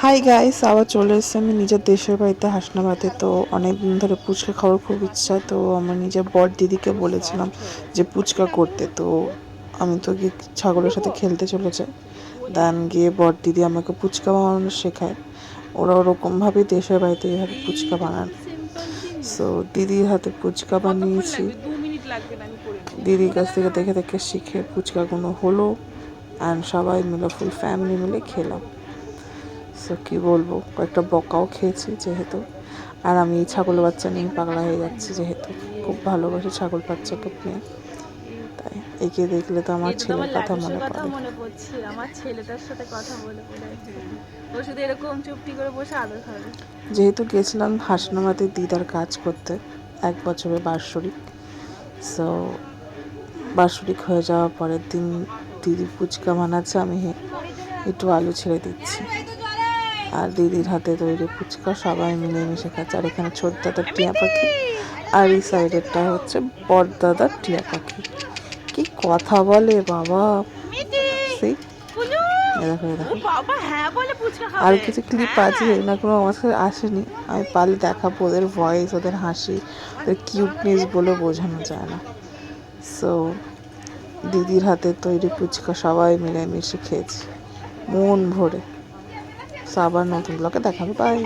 Hi guys, আবার চলে এসেছি আমি নিজের দেশের বাড়িতে হাসনাবাদে। তো অনেক দিন ধরে ফুচকা খাওয়ার খুব ইচ্ছা। তো আমার নিজের বর দিদিকে বলেছিলাম যে ফুচকা করতে। তো আমি তো গিয়ে ছাগলের সাথে খেলতে চলে যাই, দেন গিয়ে বর দিদি আমাকে ফুচকা বানানো শেখায়। ওরা ওরকমভাবেই দেশের বাড়িতে এইভাবে ফুচকা বানান। সো দিদির হাতে ফুচকা বানিয়েছি, দিদির কাছ থেকে দেখে দেখে শিখে ফুচকাগুলো হলো, অ্যান্ড সবাই মিলে ফুল ফ্যামিলি মিলে খেলাম। সো কী বলবো, কয়েকটা বকাও খেয়েছি যেহেতু। আর আমি ছাগল বাচ্চা নিয়ে পাগলা হয়ে যাচ্ছি, যেহেতু খুব ভালোবাসি ছাগল বাচ্চাকে নিয়ে। তাই একে দেখলে তো আমার ছেলের কথা মনে পড়ে। আমার ছেলেটার সাথে কথা বলে ও শুধু এরকম চুপটি করে বসে আদর খাবে। যেহেতু গেছিলাম হাসনাবাদে দিদার কাজ করতে, 1 বছরের বার্ষরিক। সো বার্ষরিক হয়ে যাওয়ার পরের দিন দিদি ফুচকা বানাচ্ছে, আমি একটু আলু ছেড়ে দিচ্ছি। আর দিদির হাতে তৈরি ফুচকা সবাই মিলেমিশে খাচ্ছে। আর এখানে ছোট দাদার টিয়া পাখি, আর এই সাইডেরটা হচ্ছে বড় দাদার টিয়া পাখি। কি কথা বলে বাবা! সেই দেখো দেখো, আর কিছু ক্লিপ আছে না, কোনো আমার কাছে আসেনি। আমি পারলে দেখাবো ওদের ভয়েস, ওদের হাসি, ওদের কিউটনেস বলে বোঝানো যায় না। সো দিদির হাতে তৈরি ফুচকা সবাই মিলেমিশে খেয়েছি মন ভরে। আবার নতুন ব্লগে দেখাবো, বাই।